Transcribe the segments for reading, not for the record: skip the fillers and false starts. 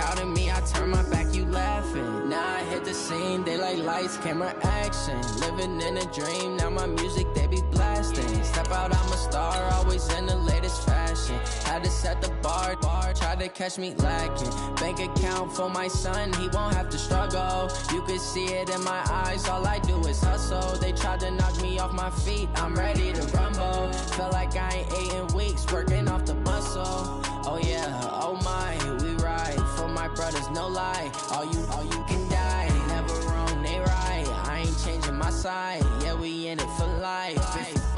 proud of me, I turn my back, you laughing. Now I hit the scene, they like lights, camera, action. Living in a dream, now my music, they be blasting. Step out, I'm a star, always in the latest fashion. Had to set the bar, try to catch me lacking. Bank account for my son, he won't have to struggle. You could see it in my eyes, all I do is hustle. They tried to knock me off my feet, I'm ready to rumble. Felt like I ain't ate in weeks, working off the muscle. Oh yeah, oh my, we ride for my brothers, no lie. All you can die, never wrong, they right. I ain't changing my side, yeah, we in it for life.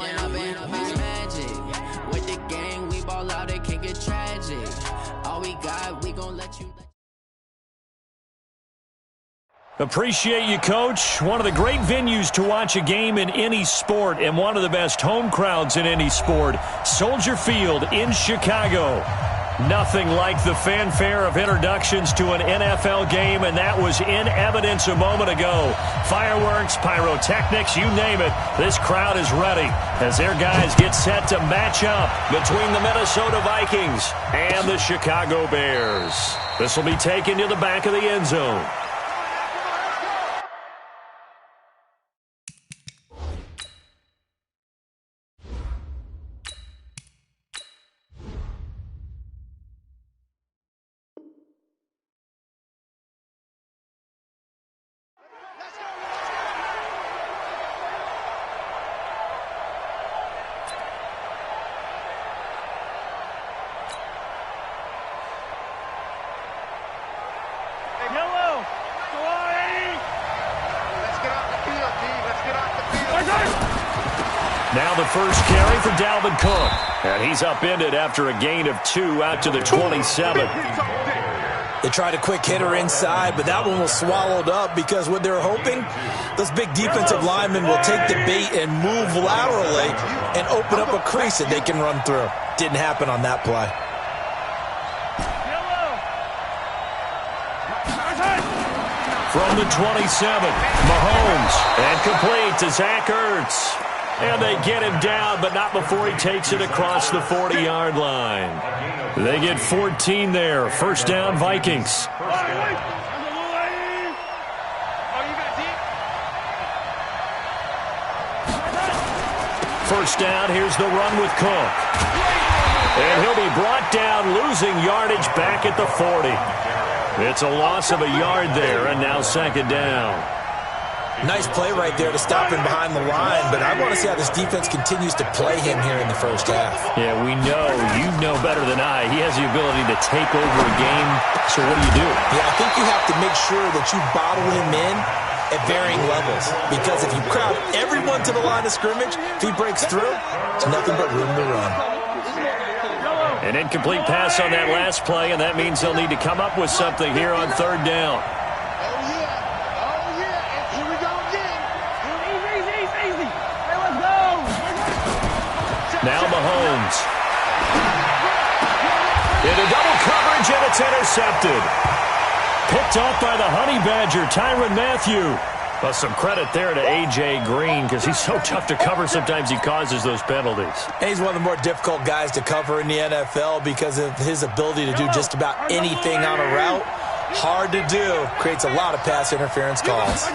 And I've been magic with the gang, we ball out, it can get tragic. All we got, we gon' let you. Appreciate you, Coach. One of the great venues to watch a game in any sport and one of the best home crowds in any sport. Soldier Field in Chicago. Nothing like the fanfare of introductions to an NFL game, and that was in evidence a moment ago. Fireworks, pyrotechnics, you name it. This crowd is ready as their guys get set to match up between the Minnesota Vikings and the Chicago Bears. This will be taken to the back of the end zone. Now the first carry for Dalvin Cook. And he's upended after a gain of 2 out to the 27. They tried a quick hitter inside, but that one was swallowed up because what they're hoping, those big defensive linemen will take the bait and move laterally and open up a crease that they can run through. Didn't happen on that play. From the 27, Mahomes, and complete to Zach Ertz. And they get him down, but not before he takes it across the 40-yard line. They get 14 there. First down, Vikings. First down, here's the run with Cook. And he'll be brought down, losing yardage back at the 40. It's a loss of a yard there, and now second down. Nice play right there to stop him behind the line, but I want to see how this defense continues to play him here in the first half. Yeah, we know. You know better than I. He has the ability to take over a game, so what do? Yeah, I think you have to make sure that you bottle him in at varying levels, because if you crowd everyone to the line of scrimmage, if he breaks through, it's nothing but room to run. An incomplete pass on that last play, and that means they'll need to come up with something here on third down. Now Mahomes. Into double coverage, and it's intercepted. Picked off by the Honey Badger, Tyrann Mathieu. Well, some credit there to A.J. Green because he's so tough to cover. Sometimes he causes those penalties. And he's one of the more difficult guys to cover in the NFL because of his ability to do just about anything on a route. Hard to do. Creates a lot of pass interference calls.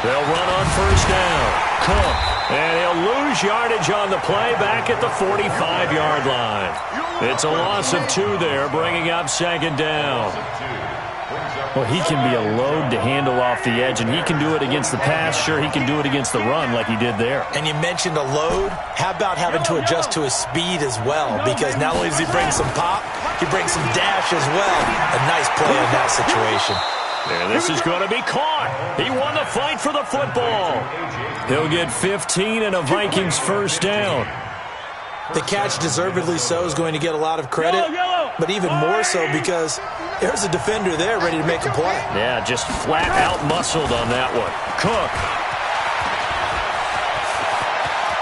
They'll run on first down. Cook. And he'll lose yardage on the play back at the 45-yard line. It's a loss of 2 there, bringing up second down. Well, he can be a load to handle off the edge, and he can do it against the pass. Sure, he can do it against the run like he did there. And you mentioned a load. How about having to adjust to his speed as well? Because not only does he bring some pop, he brings some dash as well. A nice play in that situation. And this is going to be caught. He won the fight for the football. He'll get 15 and a Vikings first down. The catch, deservedly so, is going to get a lot of credit, but even more so because there's a defender there ready to make a play. Yeah, just flat out muscled on that one. Cook.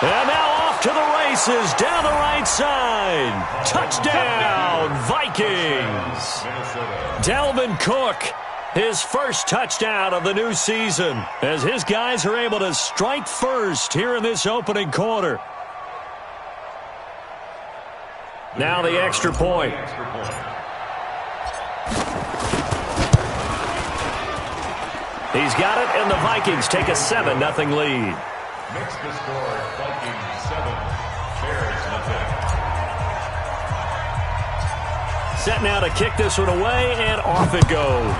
And now off to the races down the right side. Touchdown, Vikings. Dalvin Cook. His first touchdown of the new season as his guys are able to strike first here in this opening quarter. Now the extra point. He's got it, and the Vikings take a 7-0 lead. Makes the score Vikings 7, Bears nothing. Set now to kick this one away, and off it goes.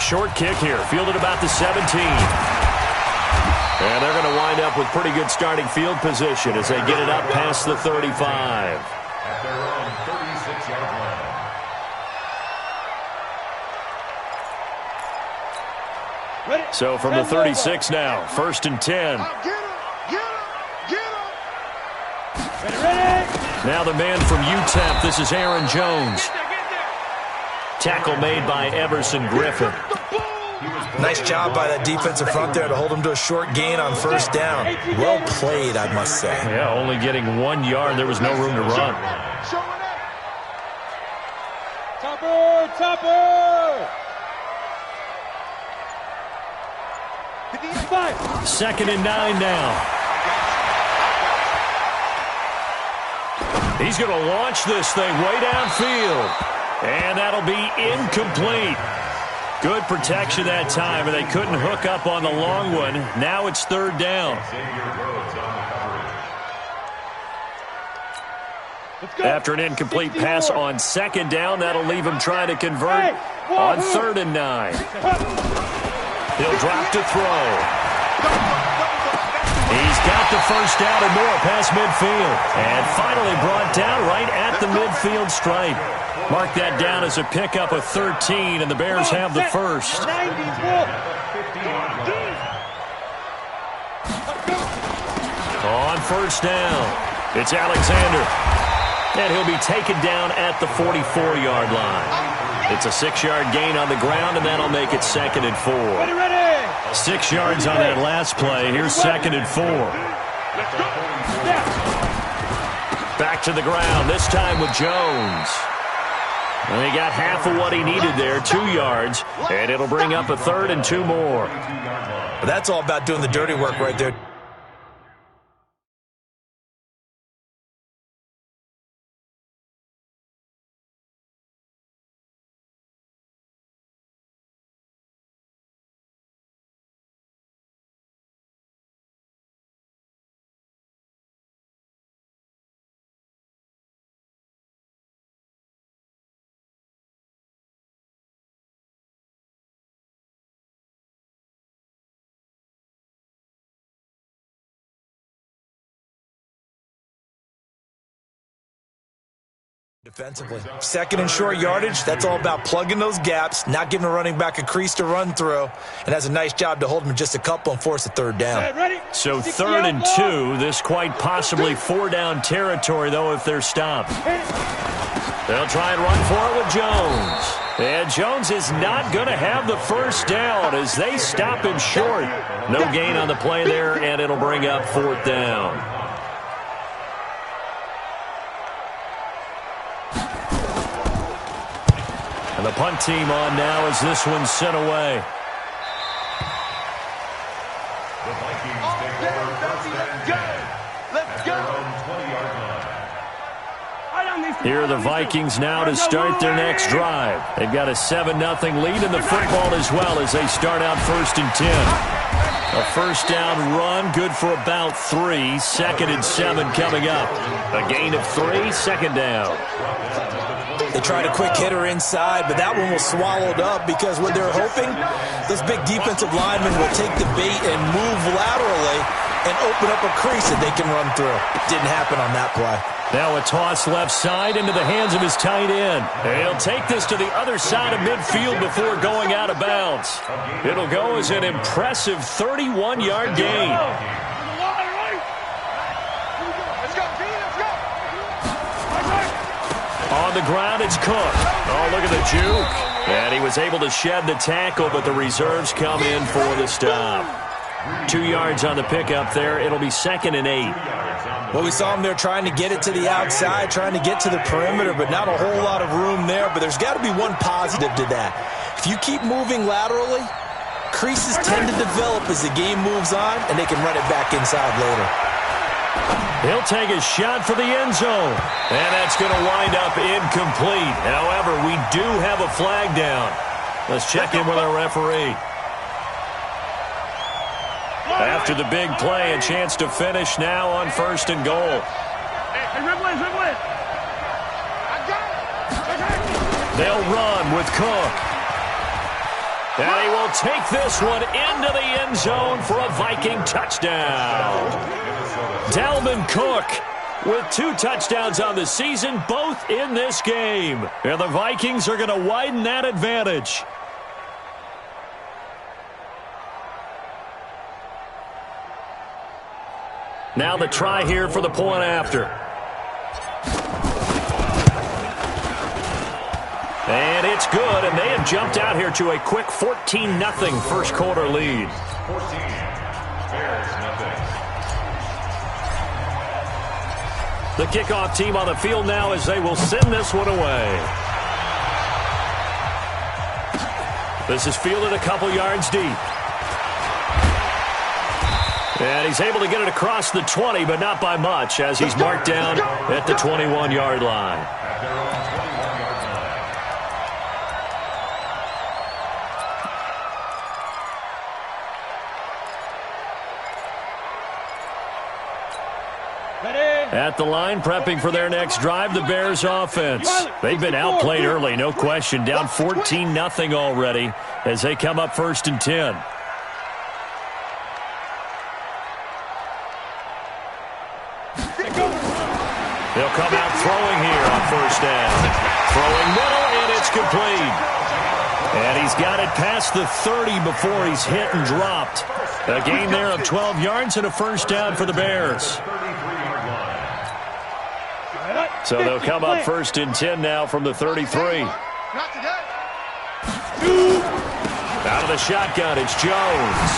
Short kick here, fielded about the 17. And they're going to wind up with pretty good starting field position as they get it up past the 35. At their own 36-yard line. So from the 36 now, 1st and 10. Now the man from UTEP, this is Aaron Jones. Tackle made by Everson Griffin. Nice job by that defensive front there to hold him to a short gain on 1st down. Well played, I must say. Yeah, only getting 1 yard. There was no room to run. Topper! 2nd and 9 now. He's going to launch this thing way downfield. And that'll be incomplete. Good protection that time, and they couldn't hook up on the long one. Now it's 3rd down. After an incomplete pass on 2nd down, that'll leave him trying to convert on 3rd and 9. He'll drop to throw. He's got the 1st down and more past midfield. And finally brought down right at the midfield stripe. Mark that down as a pickup of 13, and the Bears have the 1st. On 1st down, it's Alexander. And he'll be taken down at the 44-yard line. It's a 6-yard gain on the ground, and that'll make it 2nd and 4. 6 yards on that last play. Here's 2nd and 4. Back to the ground, this time with Jones. And he got half of what he needed there, 2 yards, and it'll bring up a 3rd and 2 more. But that's all about doing the dirty work right there. Defensively. 2nd and short yardage, that's all about plugging those gaps, not giving a running back a crease to run through, and has a nice job to hold him just a couple and force a 3rd down. So 3rd and 2, this quite possibly 4-down territory, though, if they're stopped. They'll try and run for it with Jones. And Jones is not going to have the 1st down as they stop him short. No gain on the play there, and it'll bring up 4th down. And the punt team on now as this one's sent away. The Vikings take over 1st and 10. Let's go. 20-yard line. Here are the Vikings now to start their next drive. They've got a 7-0 lead in the football as well as they start out 1st and 10. A 1st down run, good for about 3. 2nd and 7 coming up. A gain of 3, 2nd down. They tried a quick hitter inside, but that one was swallowed up because what they're hoping, this big defensive lineman will take the bait and move laterally and open up a crease that they can run through. Didn't happen on that play. Now a toss left side into the hands of his tight end. He'll take this to the other side of midfield before going out of bounds. It'll go as an impressive 31-yard gain. On the ground, it's Cook. Oh, look at the juke. And he was able to shed the tackle, but the reserves come in for the stop. 2 yards on the pickup there. It'll be 2nd and 8. Well, we saw him there trying to get it to the outside, trying to get to the perimeter, but not a whole lot of room there. But there's got to be one positive to that. If you keep moving laterally, creases tend to develop as the game moves on, and they can run it back inside later. He'll take a shot for the end zone. And that's going to wind up incomplete. However, we do have a flag down. Let's check in with our referee. After the big play, a chance to finish now on 1st and goal. They'll run with Cook. And he will take this one into the end zone for a Viking touchdown. Dalvin Cook with 2 touchdowns on the season, both in this game. And the Vikings are going to widen that advantage. Now the try here for the point after. And it's good, and they have jumped out here to a quick 14-0 first quarter lead. 14, Bears nothing. The kickoff team on the field now as they will send this one away. This is fielded a couple yards deep. And he's able to get it across the 20, but not by much, as he's marked down at the 21-yard line. At their own 21-yard line. At the line, prepping for their next drive, the Bears offense. They've been outplayed early, no question. Down 14-0 already as they come up 1st and 10. They'll come out throwing here on 1st down. Throwing middle, and it's complete. And he's got it past the 30 before he's hit and dropped. A gain there of 12 yards and a 1st down for the Bears. So they'll come up 1st and 10 now from the 33. Out of the shotgun, it's Jones.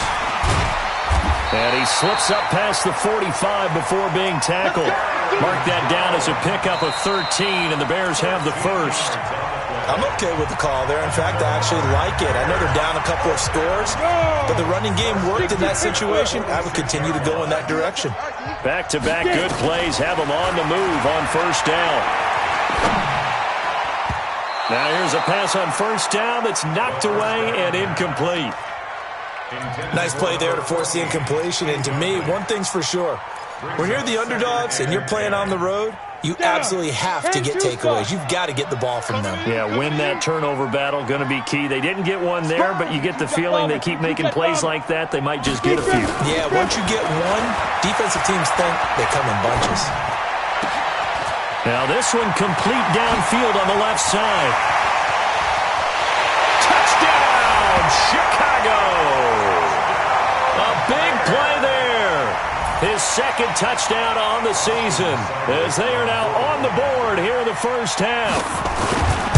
And he slips up past the 45 before being tackled. Mark that down as a pickup of 13, and the Bears have the 1st. I'm okay with the call there. In fact, I actually like it. I know they're down a couple of scores, but the running game worked in that situation. I would continue to go in that direction. Back-to-back good plays have them on the move on 1st down. Now here's a pass on 1st down that's knocked away and incomplete. Nice play there to force the incompletion. And to me, one thing's for sure. When you're the underdogs and you're playing on the road, you absolutely have to get takeaways. You've got to get the ball from them. Yeah, win that turnover battle, going to be key. They didn't get one there, but you get the feeling they keep making plays like that, they might just get a few. Yeah, once you get one, defensive teams think they come in bunches. Now this one complete downfield on the left side. Touchdown, Chicago! A big play there. His 2nd touchdown on the season as they are now on the board here in the 1st half.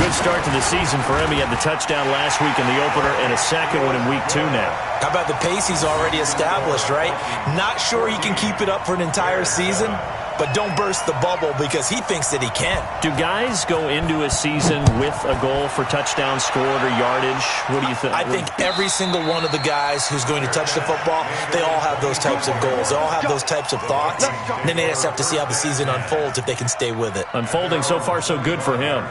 Good start to the season for him. He had the touchdown last week in the opener and a 2nd one in week 2 now. How about the pace he's already established, right? Not sure he can keep it up for an entire season, but don't burst the bubble because he thinks that he can. Do guys go into a season with a goal for touchdown scored or yardage? What do you think? I think every single one of the guys who's going to touch the football, they all have those types of goals. They all have those types of thoughts. And then they just have to see how the season unfolds if they can stay with it. Unfolding so far so good for him.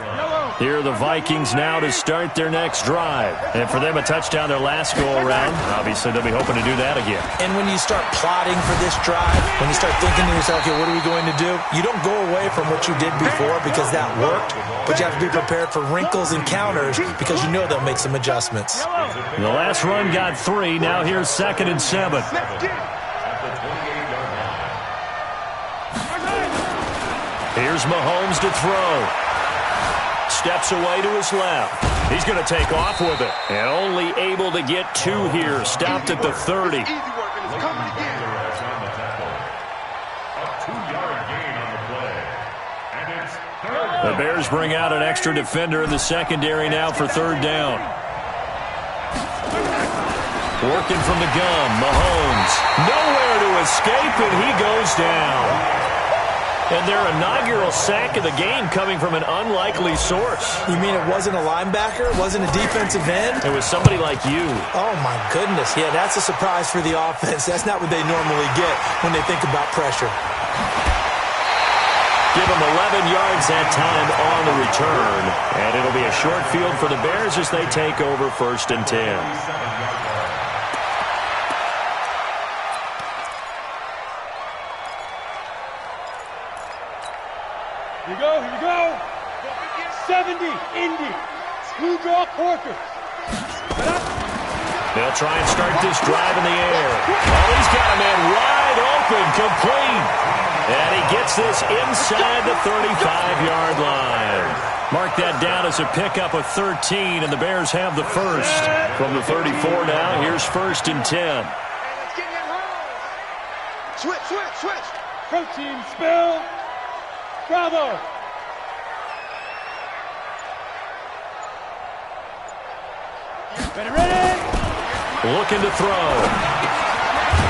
Here are the Vikings now to start their next drive. And for them, a touchdown their last go-around. Obviously, they'll be hoping to do that again. And when you start plotting for this drive, when you start thinking to yourself, okay, what are we going to do? You don't go away from what you did before because that worked, but you have to be prepared for wrinkles and counters because you know they'll make some adjustments. The last run got 3. Now here's 2nd and 7. Here's Mahomes to throw. Steps away to his left. He's going to take off with it. And only able to get 2 here. Stopped at the 30. The Bears bring out an extra defender in the secondary now for 3rd down. Working from the gun, Mahomes. Nowhere to escape, and he goes down. And their inaugural sack of the game coming from an unlikely source. You mean it wasn't a linebacker? It wasn't a defensive end? It was somebody like you. Oh, my goodness. Yeah, that's a surprise for the offense. That's not what they normally get when they think about pressure. give them 11 yards that time on the return. And it'll be a short field for the Bears as they take over 1st and 10. Here you go. 70, Indy. Two draw quarters. They'll try and start this drive in the air. Oh, he's got a man wide open, complete. And he gets this inside the 35-yard line. Mark that down as a pickup of 13, and the Bears have the first. From the 34 now, here's 1st and 10. Switch. Protein spill. Bravo. Ready. Looking to throw.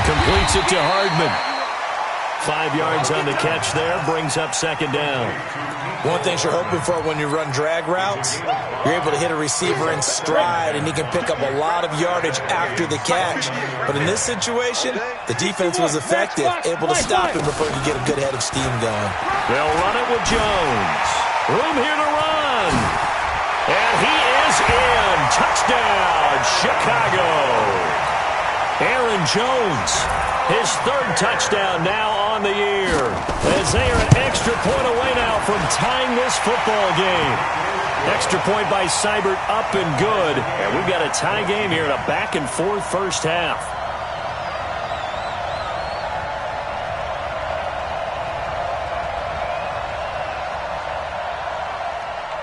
Completes it to Hardman. 5 yards on the catch there. Brings up 2nd down. One thing you're hoping for when you run drag routes, you're able to hit a receiver in stride, and he can pick up a lot of yardage after the catch. But in this situation, the defense was effective, able to stop him before he could get a good head of steam going. They'll run it with Jones. Room here to run. And he is in. Touchdown, Chicago. Aaron Jones, his 3rd touchdown now on the year. As they are an extra point away now from tying this football game. Extra point by Seibert, up and good. And we've got a tie game here in a back-and-forth first half.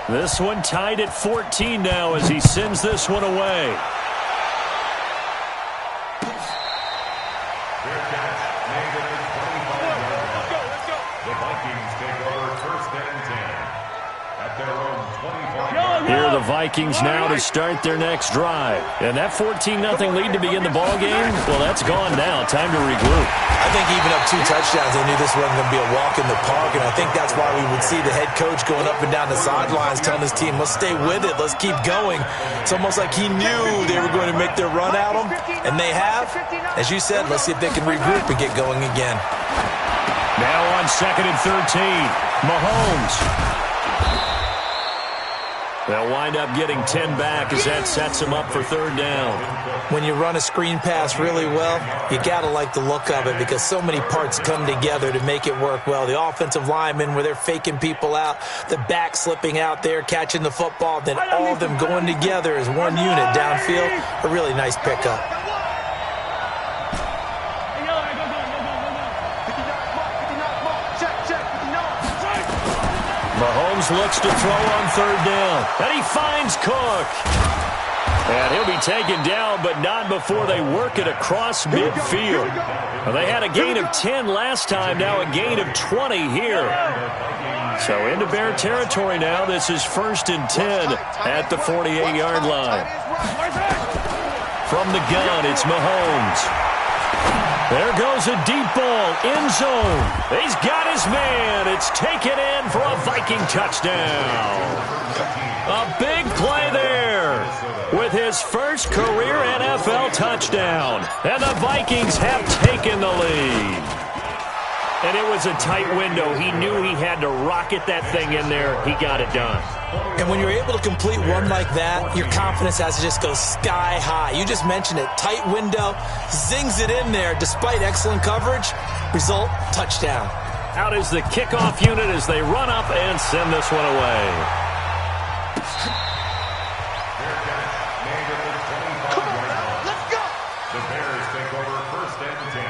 This one tied at 14 now as he sends this one away. The Vikings take over 1st and 10 at their own 25. Here are the Vikings now to start their next drive. And that 14-0 lead to begin the ball game, well, that's gone now. Time to regroup. I think even up 2 touchdowns, they knew this wasn't going to be a walk in the park, and I think that's why we would see the head coach going up and down the sidelines telling his team, let's stay with it, let's keep going. It's almost like he knew they were going to make their run at him, and they have. As you said, let's see if they can regroup and get going again. Now on 2nd and 13, Mahomes. They'll wind up getting 10 back as that sets them up for 3rd down. When you run a screen pass really well, you got to like the look of it because so many parts come together to make it work well. The offensive linemen where they're faking people out, the back slipping out there, catching the football, then all of them going together as one unit downfield. A really nice pickup. Mahomes looks to throw on 3rd down. And he finds Cook. And he'll be taken down, but not before they work it across midfield. Well, they had a gain of 10 last time, now a gain of 20 here. So into Bear territory now. This is 1st and 10 at the 48-yard line. From the gun, it's Mahomes. There goes a deep ball, end zone. He's got his man. It's taken in for a Viking touchdown. A big play there with his first career NFL touchdown. And the Vikings have taken the lead. And it was a tight window. He knew he had to rocket that thing in there. He got it done. And when you're able to complete one like that, your confidence has to just go sky high. You just mentioned it. Tight window, zings it in there despite excellent coverage. Result, touchdown. Out is the kickoff unit as they run up and send this one away. The Bears take over 1st and 10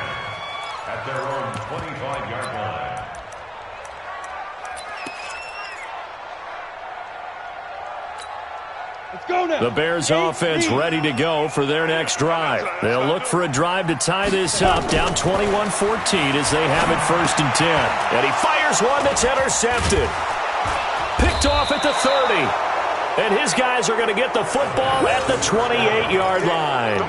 at their own 25-yard line. The Bears offense ready to go for their next drive. They'll look for a drive to tie this up, down 21-14 as they have it 1st and 10. And he fires one that's intercepted. Picked off at the 30. And his guys are going to get the football at the 28-yard line.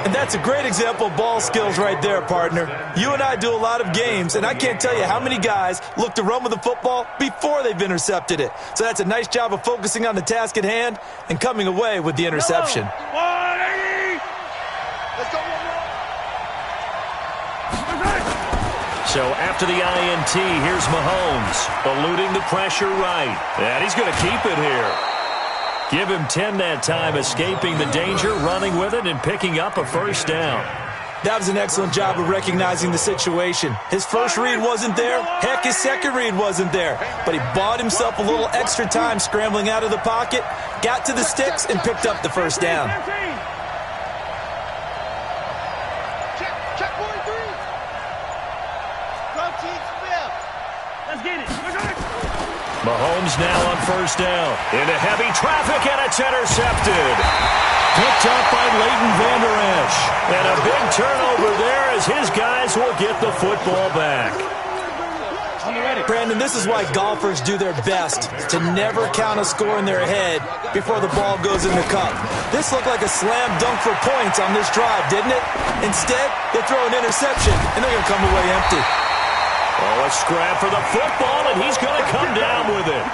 And that's a great example of ball skills right there, partner. You and I do a lot of games, and I can't tell you how many guys look to run with the football before they've intercepted it. So that's a nice job of focusing on the task at hand and coming away with the interception. 180! Let's go, So after the INT, here's Mahomes, eluding the pressure right. And he's going to keep it here. Give him 10 that time, escaping the danger, running with it, and picking up a first down. That was an excellent job of recognizing the situation. His first read wasn't there. Heck, his second read wasn't there. But he bought himself a little extra time scrambling out of the pocket, got to the sticks, and picked up the first down. Mahomes now on first down. Into heavy traffic, and it's intercepted. Picked up by Leighton Vander Esch. And a big turnover there as his guys will get the football back. Brandon, this is why golfers do their best to never count a score in their head before the ball goes in the cup. This looked like a slam dunk for points on this drive, didn't it? Instead, they throw an interception, and they're going to come away empty. Oh, a scrap for the football, and he's going to come down with it.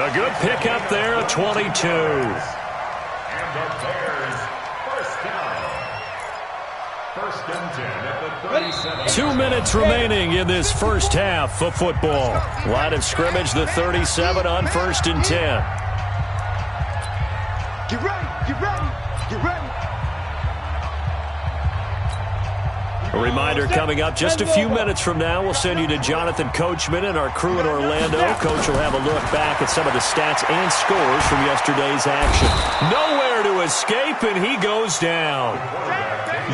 A good pickup there, a 22. And the Bears, first down. First and 10 at the 37. 2 minutes remaining in this first half of football. Line of scrimmage, the 37 on first and 10. Get ready, get ready, get ready. A reminder coming up just a few minutes from now. We'll send you to Jonathan Coachman and our crew in Orlando. Coach will have a look back at some of the stats and scores from yesterday's action. Nowhere to escape, and he goes down.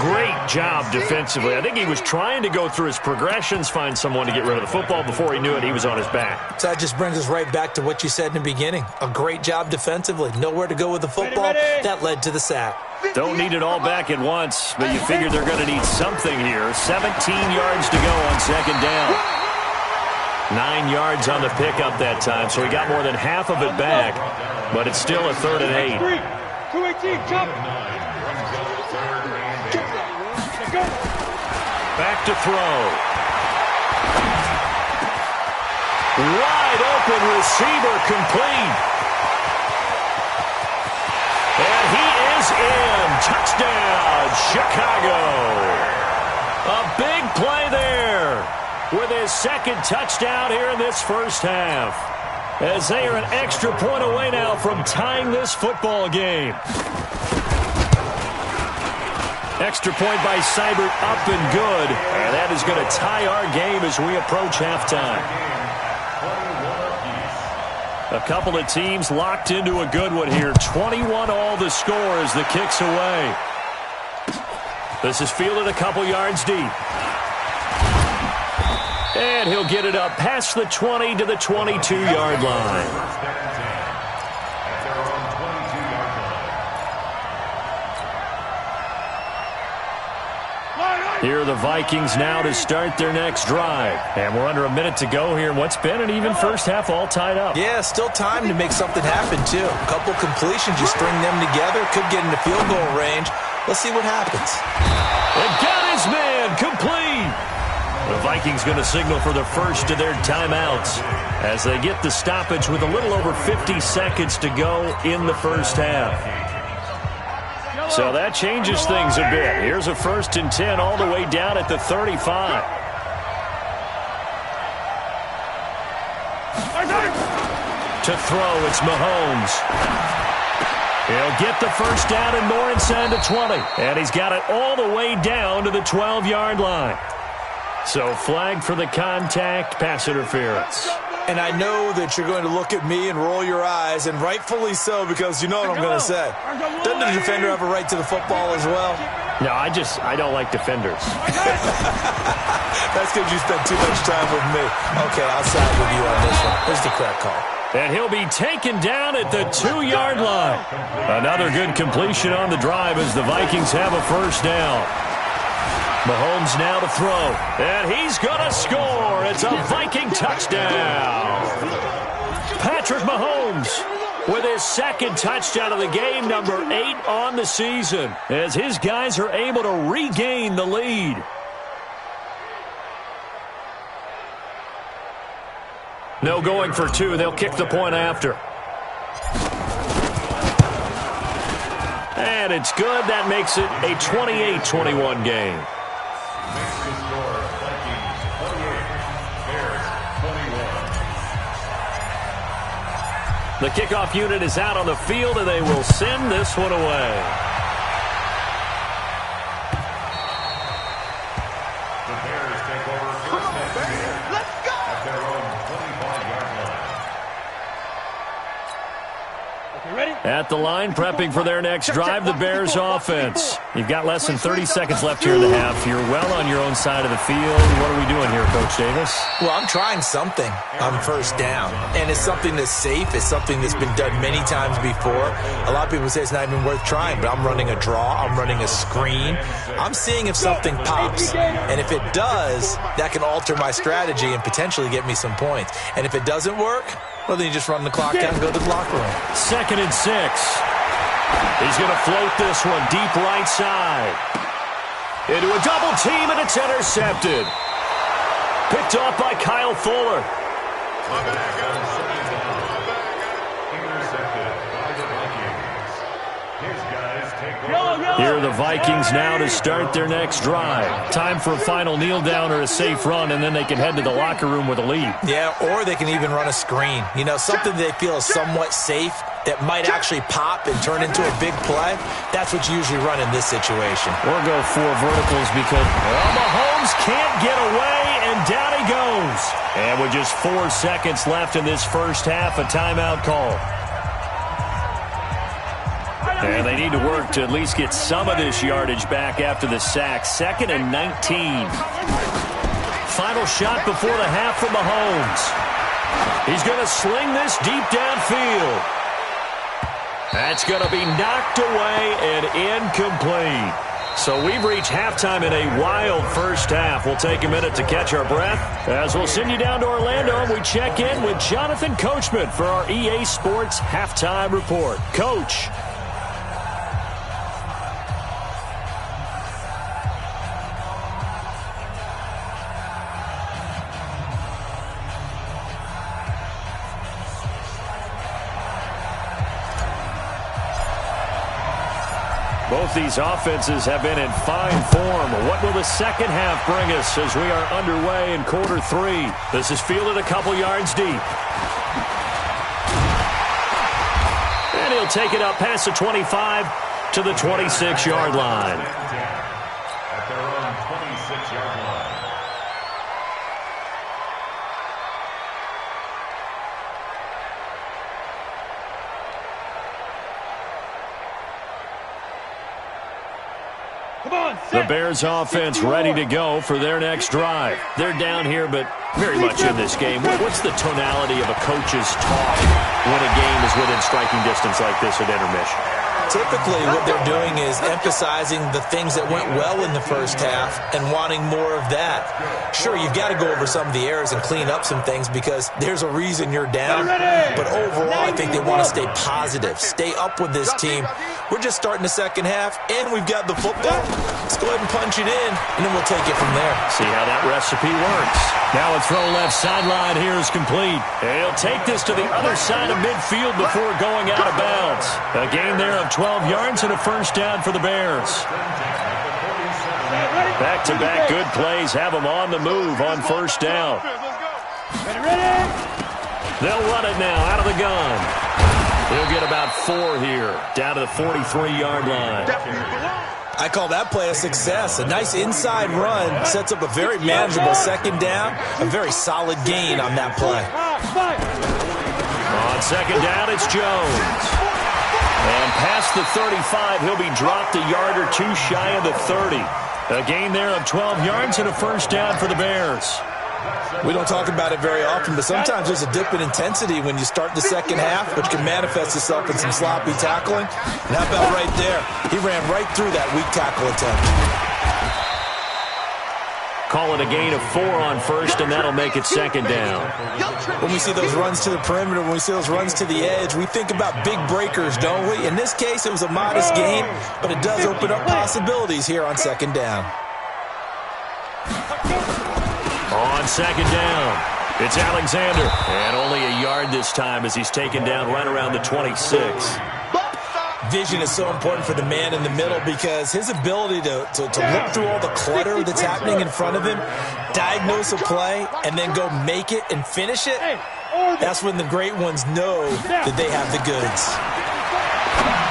Great job defensively. I think he was trying to go through his progressions, find someone to get rid of the football. Before he knew it, he was on his back. So that just brings us right back to what you said in the beginning. A great job defensively. Nowhere to go with the football. That led to the sack. Don't need it all back at once, but you figure they're going to need something here. 17 yards to go on second down. 9 yards on the pickup that time, so he got more than half of it back, but it's still a 3rd and 8. 218, jump. Back to throw. Wide open receiver complete. And he is in. Touchdown, Chicago. A big play there with his second touchdown here in this first half. As they are an extra point away now from tying this football game. Extra point by Seibert up and good. And that is going to tie our game as we approach halftime. A couple of teams locked into a good one here. 21 all the score as the kick's away. This is fielded a couple yards deep. And he'll get it up past the 20 to the 22-yard line. Here are the Vikings now to start their next drive. And we're under a minute to go here in what's been an even first half, all tied up. Yeah, still time to make something happen, too. A couple completions, you string them together, could get into field goal range. Let's see what happens. And got his man complete. The Vikings going to signal for the first of their timeouts as they get the stoppage with a little over 50 seconds to go in the first half. So that changes things a bit. Here's a 1st and 10 all the way down at the 35. To throw, it's Mahomes. He'll get the first down and more inside the 20. And he's got it all the way down to the 12-yard line. So flag for the contact, pass interference. And I know that you're going to look at me and roll your eyes, and rightfully so, because you know what I'm going to say. Doesn't the defender have a right to the football as well? No, I don't like defenders. That's because you spent too much time with me. Okay, I'll side with you on this one. Here's the correct call. And he'll be taken down at the 2-yard line. Another good completion on the drive as the Vikings have a first down. Mahomes now to throw, and he's going to score. It's a Viking touchdown. Patrick Mahomes with his second touchdown of the game, number 8 on the season, as his guys are able to regain the lead. No going for 2. They'll kick the point after. And it's good. That makes it a 28-21 game. The kickoff unit is out on the field, and they will send this one away. The Bears take over first and 10. Let's go! At their own 25-yard line. Okay, ready? At the line, prepping for their next drive, the Bears offense. You've got less than 30 seconds left here in the half. You're well on your own side of the field. What are we doing here, Coach Davis? Well, I'm trying something on first down, and it's something that's safe. It's something that's been done many times before. A lot of people say it's not even worth trying, but I'm running a draw. I'm running a screen. I'm seeing if something pops, and if it does, that can alter my strategy and potentially get me some points. And if it doesn't work, well, then you just run the clock down and go to the locker room. 2nd and 6. He's going to float this one deep right side. Into a double team, and it's intercepted. Picked off by Kyle Fuller. Intercepted by the Vikings. His guys take over. Here are the Vikings now to start their next drive. Time for a final kneel down or a safe run, and then they can head to the locker room with a lead. Yeah, or they can even run a screen. You know, something they feel is somewhat safe that might actually pop and turn into a big play. That's what you usually run in this situation. Or go 4 verticals because Mahomes can't get away, and down he goes. And with just 4 seconds left in this first half, a timeout call. And they need to work to at least get some of this yardage back after the sack. 2nd and 19. Final shot before the half from Mahomes. He's going to sling this deep downfield. That's going to be knocked away and incomplete. So we've reached halftime in a wild first half. We'll take a minute to catch our breath as we'll send you down to Orlando and we check in with Jonathan Coachman for our EA Sports Halftime Report. Coach. Both these offenses have been in fine form. What will the second half bring us as we are underway in quarter 3? This is fielded a couple yards deep. And he'll take it up past the 25 to the 26-yard line. At their own 26-yard line. The Bears offense ready to go for their next drive. They're down here, but very much in this game. What's the tonality of a coach's talk when a game is within striking distance like this at intermission? Typically, what they're doing is emphasizing the things that went well in the first half and wanting more of that. Sure, you've got to go over some of the errors and clean up some things because there's a reason you're down. But overall, I think they want to stay positive, stay up with this team. We're just starting the second half, and we've got the football. Let's go ahead and punch it in, and then we'll take it from there. See how that recipe works. Now a throw left sideline here is complete. He'll take this to the other side of midfield before going out of bounds. A gain there of 12 yards and a first down for the Bears. Back-to-back good plays have them on the move on first down. They'll run it now out of the gun. He'll get about 4 here, down to the 43-yard line. I call that play a success. A nice inside run sets up a very manageable second down, a very solid gain on that play. On second down, it's Jones. And past the 35, he'll be dropped a yard or 2 shy of the 30. A gain there of 12 yards and a first down for the Bears. We don't talk about it very often, but sometimes there's a dip in intensity when you start the second half, which can manifest itself in some sloppy tackling. And how about right there? He ran right through that weak tackle attempt. Call it a gain of 4 on first, and that'll make it second down. When we see those runs to the perimeter, when we see those runs to the edge, we think about big breakers, don't we? In this case, it was a modest gain, but it does open up possibilities here on second down. On second down, it's Alexander. And only a yard this time as he's taken down right around the 26. Vision is so important for the man in the middle because his ability to look through all the clutter that's happening in front of him, diagnose a play, and then go make it and finish it, That's when the great ones know that they have the goods.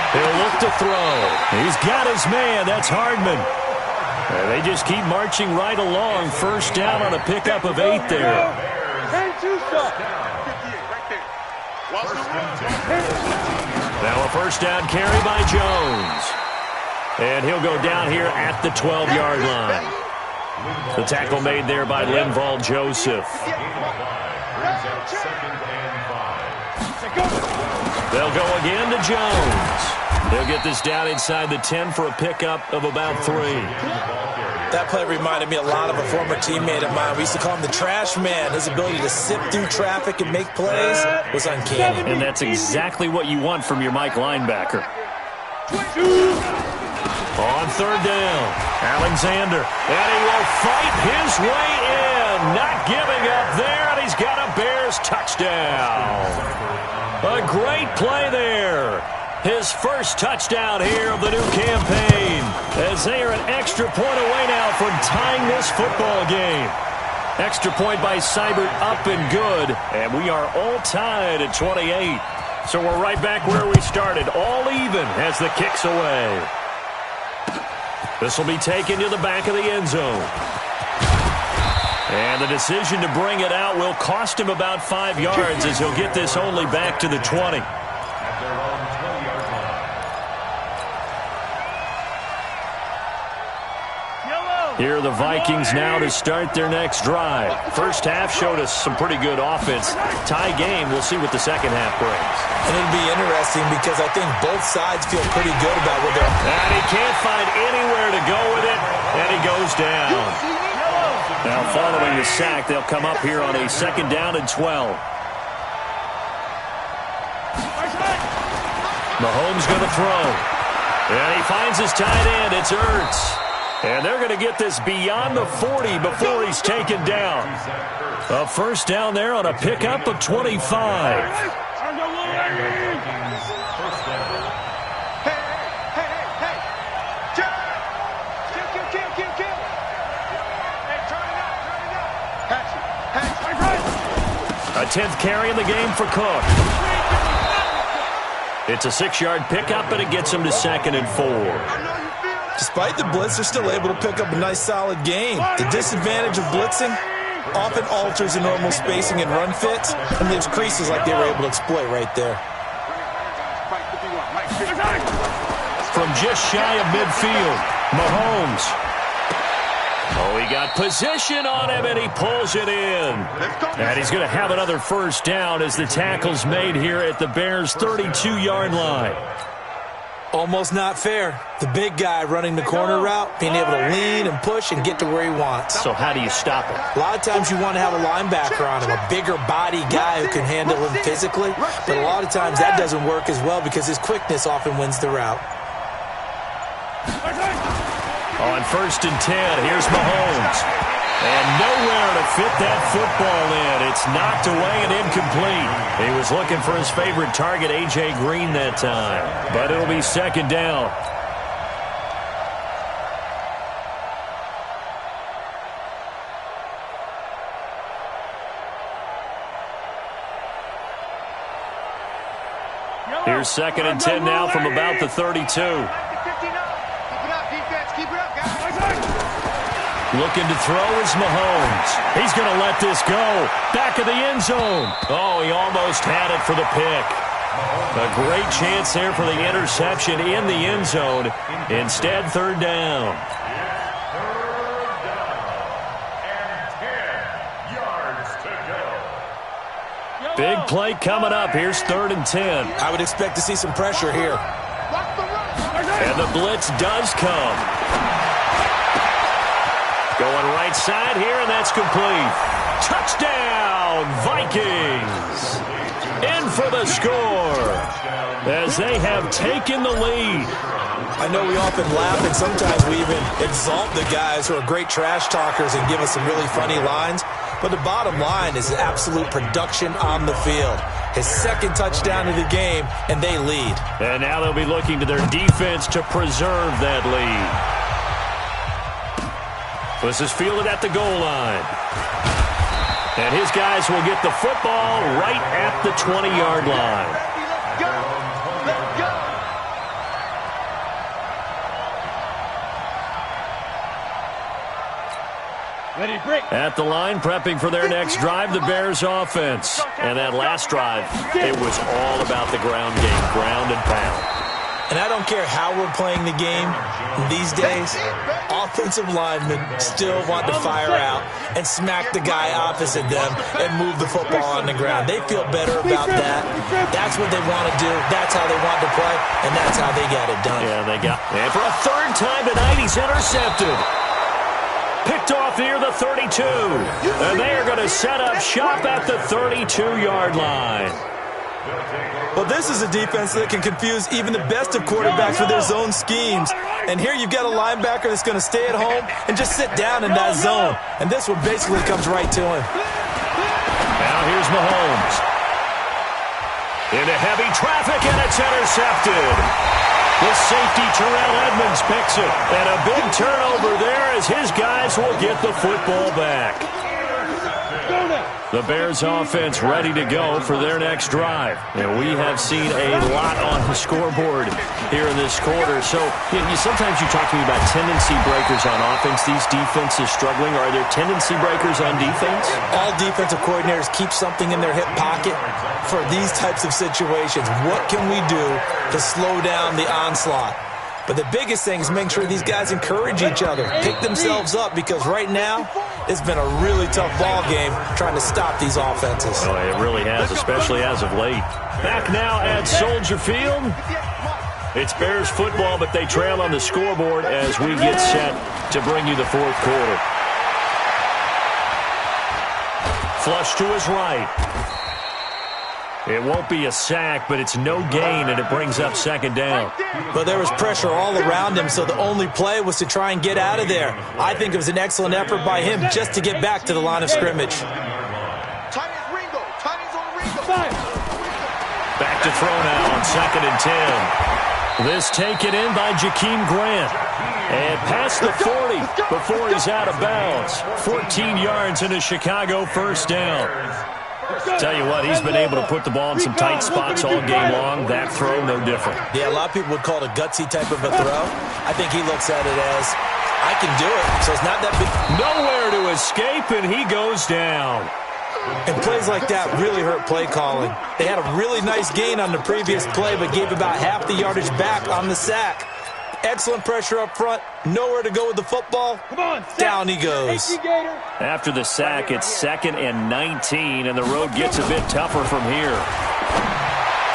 He'll look to throw. He's got his man. That's Hardman. And they just keep marching right along. First down on a pickup of 8 there. Now a first down carry by Jones. And he'll go down here at the 12-yard line. The tackle made there by Linval Joseph. They'll go again to Jones. He'll get this down inside the 10 for a pickup of about 3. That play reminded me a lot of a former teammate of mine. We used to call him the trash man. His ability to sift through traffic and make plays was uncanny. And that's exactly what you want from your Mike linebacker. On third down, Alexander. And he will fight his way in. Not giving up there, and he's got a Bears touchdown. A great play there. His first touchdown here of the new campaign, as they are an extra point away now from tying this football game. Extra point by Seibert up and good, and we are all tied at 28. So we're right back where we started, all even as the kick's away. This will be taken to the back of the end zone. And the decision to bring it out will cost him about 5 yards, as he'll get this only back to the 20. Here are the Vikings now to start their next drive. First half showed us some pretty good offense. Tie game, we'll see what the second half brings. And it'll be interesting because I think both sides feel pretty good about what they're... And he can't find anywhere to go with it, and he goes down. Now following the sack, they'll come up here on a second down and 12. Mahomes going to throw. And he finds his tight end. It's Ertz. And they're going to get this beyond the 40 before he's taken down. A first down there on a pickup of 25. A 10th carry in the game for Cook. It's a 6-yard pickup, and it gets him to 2nd and 4. Despite the blitz, they're still able to pick up a nice, solid game. The disadvantage of blitzing often alters the normal spacing and run fits and leaves creases like they were able to exploit right there. From just shy of midfield, Mahomes. Oh, he got position on him, and he pulls it in. And he's going to have another first down as the tackle's made here at the Bears' 32-yard line. Almost not fair. The big guy running the corner route, being able to lean and push and get to where he wants. So how do you stop him? A lot of times you want to have a linebacker on him, a bigger body guy who can handle him physically. But a lot of times that doesn't work as well because his quickness often wins the route. On 1st and 10, here's Mahomes. And nowhere to fit that football in. It's knocked away and incomplete. He was looking for his favorite target, A.J. Green, that time. But it'll be 2nd down. Here's 2nd and 10 now from about the 32. Looking to throw is Mahomes. He's going to let this go. Back of the end zone. Oh, he almost had it for the pick. A great chance there for the interception in the end zone. Instead, 3rd down. Big play coming up. Here's 3rd and 10. I would expect to see some pressure here. And the blitz does come. Going right side here, and that's complete. Touchdown, Vikings! In for the score as they have taken the lead. I know we often laugh, and sometimes we even exalt the guys who are great trash talkers and give us some really funny lines. But the bottom line is absolute production on the field. His 2nd touchdown of the game, and they lead. And now they'll be looking to their defense to preserve that lead. This is fielded at the goal line. And his guys will get the football right at the 20-yard line. Go! Let's go! Ready, break. At the line, prepping for their next drive, the Bears offense. And that last drive, it was all about the ground game, ground and pound. And I don't care how we're playing the game these days, offensive linemen still want to fire out and smack the guy opposite them and move the football on the ground. They feel better about that. That's what they want to do. That's how they want to play, and that's how they got it done. Yeah, and for a third time tonight, he's intercepted. Picked off near the 32. And they are going to set up shop at the 32-yard line. Well, this is a defense that can confuse even the best of quarterbacks with their zone schemes. And here you've got a linebacker that's going to stay at home and just sit down in that zone. And this one basically comes right to him. Now here's Mahomes. Into heavy traffic, and it's intercepted. The safety, Terrell Edmonds, picks it. And a big turnover there as his guys will get the football back. The Bears offense ready to go for their next drive. And we have seen a lot on the scoreboard here in this quarter. So sometimes you talk to me about tendency breakers on offense. These defenses struggling. Are there tendency breakers on defense? All defensive coordinators keep something in their hip pocket for these types of situations. What can we do to slow down the onslaught? But the biggest thing is make sure these guys encourage each other, pick themselves up, because right now it's been a really tough ball game trying to stop these offenses. Oh, it really has, especially as of late. Back now at Soldier Field. It's Bears football, but they trail on the scoreboard as we get set to bring you the fourth quarter. Flush to his right. It won't be a sack, but it's no gain, and it brings up second down. But there was pressure all around him, so the only play was to try and get out of there. I think it was an excellent effort by him just to get back to the line of scrimmage. Back to throw now on 2nd and 10. This taken in by Jakeem Grant. And past the 40 before he's out of bounds. 14 yards into Chicago, first down. Tell you what, he's been able to put the ball in some tight spots all game long. That throw, no different. Yeah, a lot of people would call it a gutsy type of a throw. I think he looks at it as, I can do it, so it's not that big. Nowhere to escape, and he goes down. And plays like that really hurt play calling. They had a really nice gain on the previous play, but gave about half the yardage back on the sack. Excellent pressure up front. Nowhere to go with the football. Come on, down he goes. After the sack, it's 2nd and 19, and the road gets a bit tougher from here.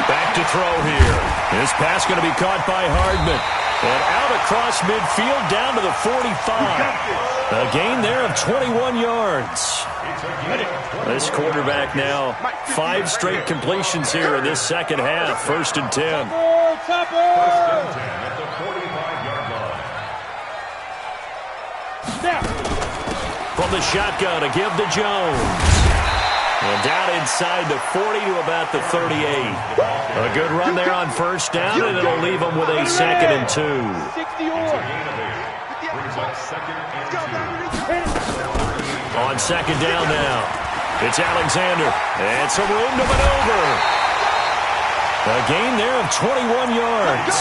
Back to throw here. This pass going to be caught by Hardman. And out across midfield down to the 45. A gain there of 21 yards. This quarterback now 5 straight completions here in this second half. 1st and 10. From the shotgun to give to Jones. And down inside the 40 to about the 38. A good run there on 1st down, and it'll leave them with a 2nd and 2. On 2nd down now, it's Alexander. And some room to maneuver. A gain there of 21 yards.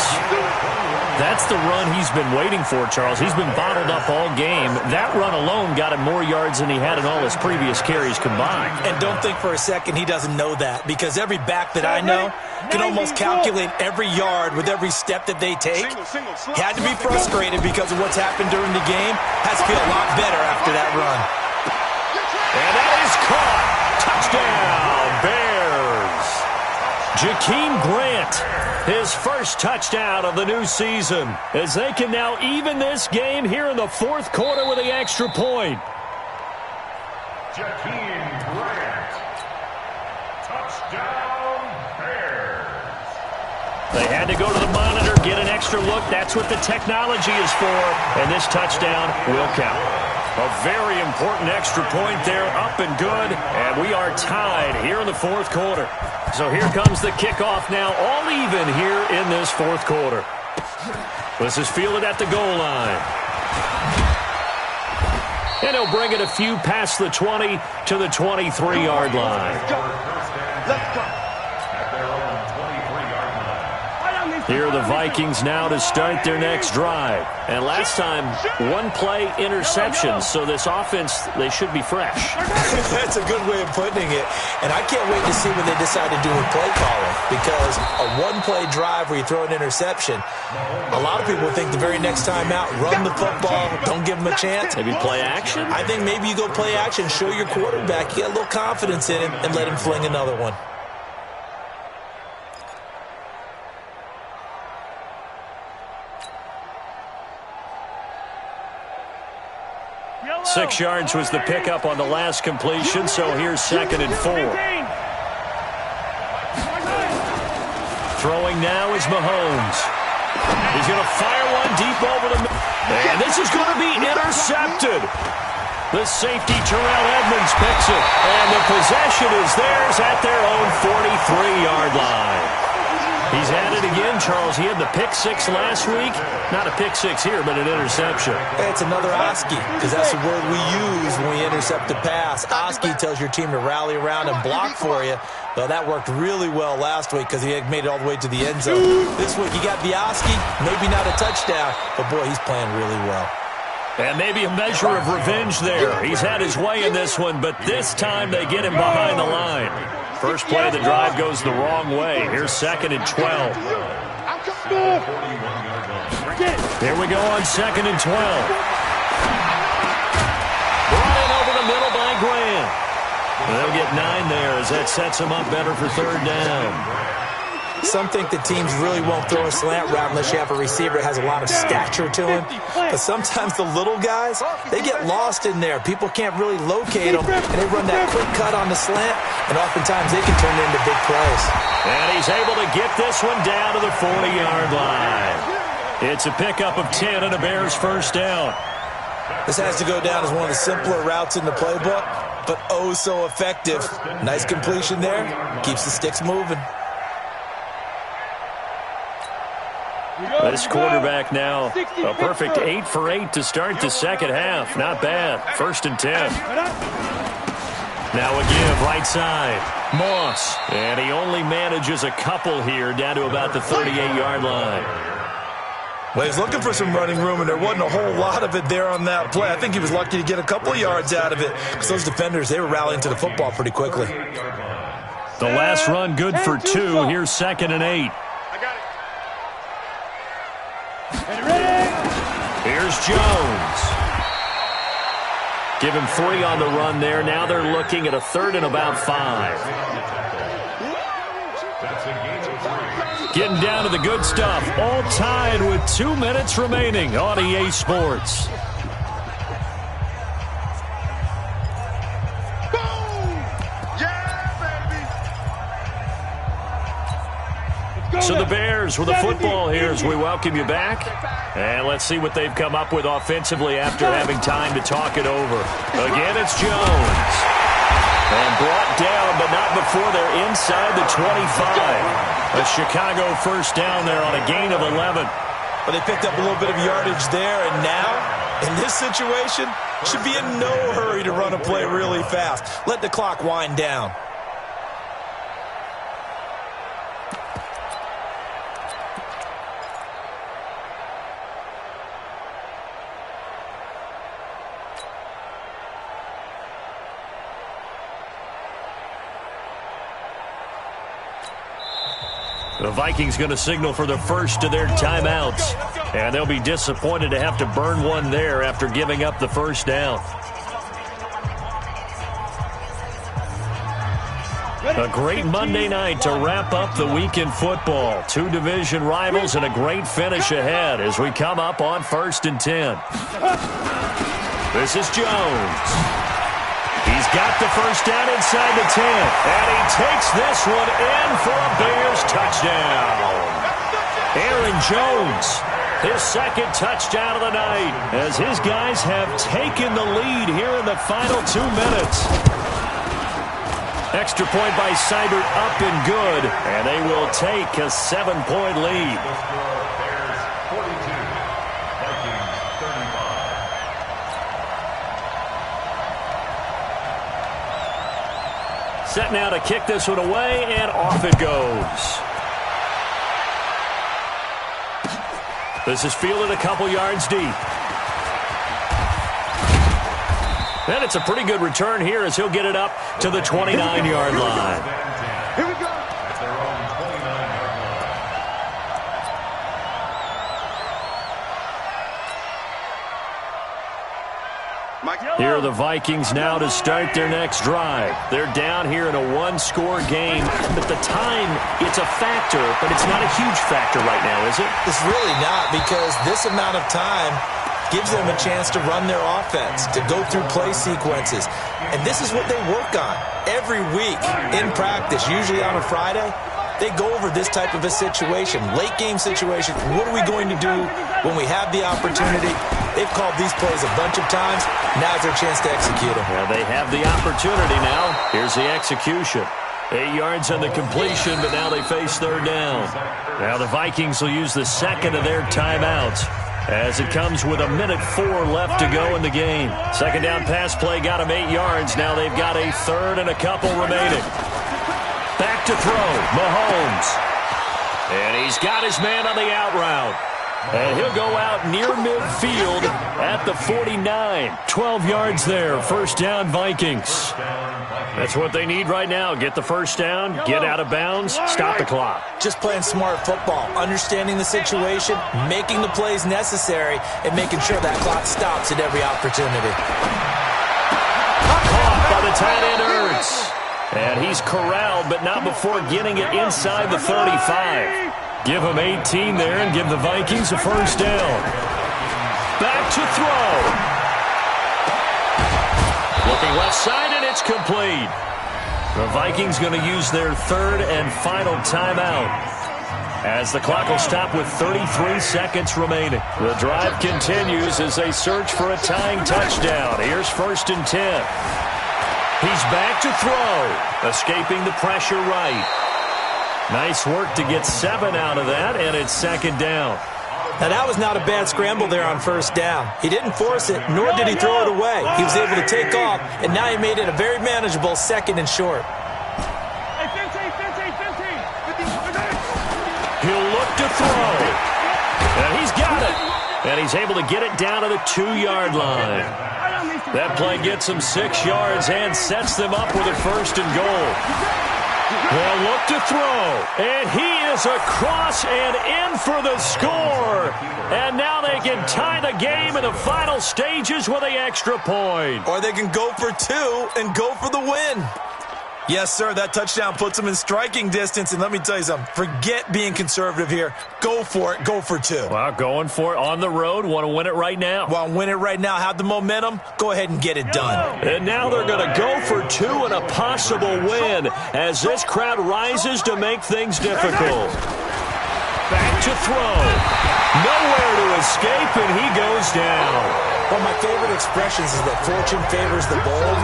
That's the run he's been waiting for, Charles. He's been bottled up all game. That run alone got him more yards than he had in all his previous carries combined. And don't think for a second he doesn't know that, because every back that I know can almost calculate every yard with every step that they take. He had to be frustrated because of what's happened during the game. Has to feel a lot better after that run. And that is caught. Touchdown, Bears. Jakeem Grant, his first touchdown of the new season, as they can now even this game here in the fourth quarter with the extra point. Jakeem Grant. Touchdown, Bears. They had to go to the monitor, get an extra look. That's what the technology is for, and this touchdown will count. A very important extra point there, up and good, and we are tied here in the fourth quarter. So here comes the kickoff now, all even here in this fourth quarter. This is fielded at the goal line. And he'll bring it a few past the 20 to the 23-yard line. Let's go. Let's go. Here are the Vikings now to start their next drive. And last time, one-play interception. So this offense, they should be fresh. That's a good way of putting it. And I can't wait to see what they decide to do with play calling. Because a one-play drive where you throw an interception, a lot of people think the very next time out, run the football, don't give them a chance. Maybe play action? I think maybe you go play action, show your quarterback, you get a little confidence in him, and let him fling another one. Yellow. 6 yards was the pickup on the last completion, so here's 2nd and 4. Throwing now is Mahomes. He's going to fire one deep over the middle. And this is going to be intercepted. The safety, Terrell Edmonds, picks it. And the possession is theirs at their own 43-yard line. He's at it again, Charles. He had the pick 6 last week. Not a pick 6 here, but an interception. It's another Oski, because that's the word we use when we intercept a pass. Oski tells your team to rally around and block for you. Well, that worked really well last week because he had made it all the way to the end zone. This week, you got the Oski, maybe not a touchdown, but, boy, he's playing really well. And maybe a measure of revenge there. He's had his way in this one, but this time they get him behind the line. First play of the drive goes the wrong way. Here's 2nd and 12. Here we go on 2nd and 12. Brought in over the middle by Graham. And they'll get 9 there as that sets them up better for 3rd down. Some think that teams really won't throw a slant route unless you have a receiver that has a lot of stature to him. But sometimes the little guys, they get lost in there. People can't really locate them, and they run that quick cut on the slant, and oftentimes they can turn it into big plays. And he's able to get this one down to the 40-yard line. It's a pickup of 10 and a Bears first down. This has to go down as one of the simpler routes in the playbook, but oh so effective. Nice completion there. Keeps the sticks moving. This quarterback now a perfect 8 for 8 to start the second half. Not bad. 1st and 10. Now a give right side. Moss. And he only manages a couple here down to about the 38-yard line. Well, he's looking for some running room, and there wasn't a whole lot of it there on that play. I think he was lucky to get a couple of yards out of it because those defenders, they were rallying to the football pretty quickly. The last run good for 2. Here's 2nd and 8. Here's Jones. Give him 3 on the run there. Now they're looking at a 3rd and about 5. Getting down to the good stuff. All tied with 2 minutes remaining on EA Sports. So the Bears with the football here as we welcome you back. And let's see what they've come up with offensively after having time to talk it over. Again, it's Jones. And brought down, but not before they're inside the 25. A Chicago first down there on a gain of 11. But they picked up a little bit of yardage there, and now, in this situation, should be in no hurry to run a play really fast. Let the clock wind down. The Vikings going to signal for the first of their timeouts. And they'll be disappointed to have to burn one there after giving up the first down. A great Monday night to wrap up the week in football. 2 division rivals and a great finish ahead as we come up on 1st and 10. This is Jones. He's got the first down inside the 10. And he takes this one in for a Bears touchdown. Aaron Jones, his 2nd touchdown of the night, as his guys have taken the lead here in the final 2 minutes. Extra point by Seibert up and good, and they will take a 7-point lead. Set now to kick this one away, and off it goes. This is fielded a couple yards deep. And it's a pretty good return here as he'll get it up to the 29-yard line. Here we go. At their own 29-yard line. Here are the Vikings now to start their next drive. They're down here in a one-score game. But the time, it's a factor, but it's not a huge factor right now, is it? It's really not, because this amount of time gives them a chance to run their offense, to go through play sequences. And this is what they work on every week in practice, usually on a Friday. They go over this type of a situation, late game situation. What are we going to do when we have the opportunity? They've called these plays a bunch of times. Now's their chance to execute them. Well, they have the opportunity now. Here's the execution. 8 yards on the completion, but now they face third down. Now the Vikings will use the second of their timeouts, as it comes with 1:04 left to go in the game. Second down pass play got him 8 yards. Now they've got a third and a couple remaining. Back to throw, Mahomes. And he's got his man on the out route. And he'll go out near midfield at the 49. 12 yards there, first down Vikings. That's what they need right now. Get the first down, get out of bounds, stop the clock. Just playing smart football, understanding the situation, making the plays necessary, and making sure that clock stops at every opportunity. Caught by the tight end Ertz. And he's corralled, but not before getting it inside the 35. Give him 18 there and give the Vikings a first down. Back to throw. Looking left side, and it's complete. The Vikings going to use their third and final timeout, as the clock will stop with 33 seconds remaining. The drive continues as they search for a tying touchdown. Here's 1st and 10. He's back to throw, escaping the pressure right. Nice work to get 7 out of that, and it's second down. Now, that was not a bad scramble there on first down. He didn't force it, nor did he throw it away. He was able to take off, and now he made it a very manageable second and short. He'll look to throw. And he's got it. And he's able to get it down to the 2-yard line. That play gets him 6 yards and sets them up with a first and goal. They'll look to throw. And he is across and in for the score. And now they can tie the game in the final stages with the extra point. Or they can go for 2 and go for the win. Yes, sir, that touchdown puts them in striking distance. And let me tell you something, forget being conservative here. Go for it, go for 2. Well, going for it on the road. Want to win it right now. Want to win it right now, have the momentum, go ahead and get it done. And now they're going to go for 2 and a possible win as this crowd rises to make things difficult. Back to throw. Nowhere to escape, and he goes down. One of my favorite expressions is that fortune favors the bold.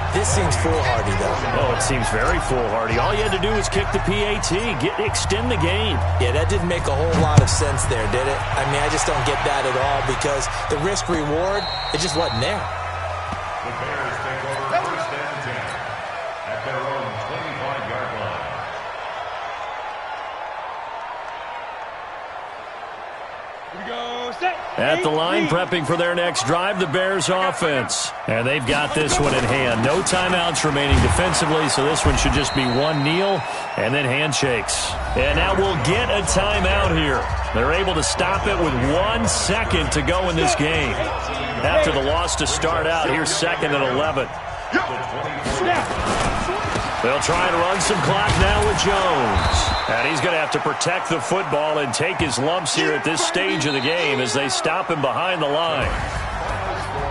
This seems foolhardy, though. Oh, it seems very foolhardy. All you had to do was kick the PAT, extend the game. Yeah, that didn't make a whole lot of sense there, did it? I mean, I just don't get that at all because the risk-reward, it just wasn't there. The Bears take over 1st and 10 at their own 25-yard line. Here we go. Set. At the line, prepping for their next drive, the Bears offense. And they've got this one in hand. No timeouts remaining defensively, so this one should just be one kneel and then handshakes. And now we'll get a timeout here. They're able to stop it with 1 second to go in this game. After the loss to start out, here's 2nd and 11. They'll try and run some clock now with Jones. And he's going to have to protect the football and take his lumps here at this stage of the game as they stop him behind the line.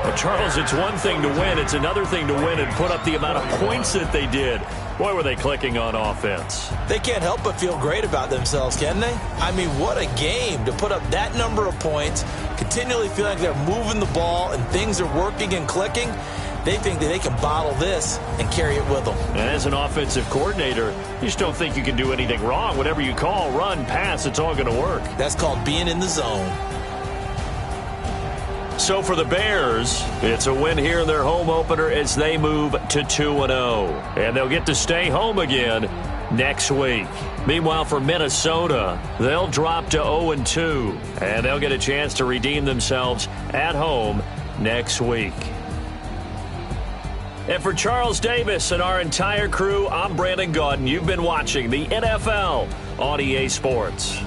Well, Charles, it's one thing to win. It's another thing to win and put up the amount of points that they did. Boy, were they clicking on offense. They can't help but feel great about themselves, can they? I mean, what a game to put up that number of points, continually feel like they're moving the ball and things are working and clicking. They think that they can bottle this and carry it with them. And as an offensive coordinator, you just don't think you can do anything wrong. Whatever you call, run, pass, it's all going to work. That's called being in the zone. So for the Bears, it's a win here in their home opener as they move to 2-0. And they'll get to stay home again next week. Meanwhile, for Minnesota, they'll drop to 0-2. And they'll get a chance to redeem themselves at home next week. And for Charles Davis and our entire crew, I'm Brandon Gaudin. You've been watching the NFL on EA Sports.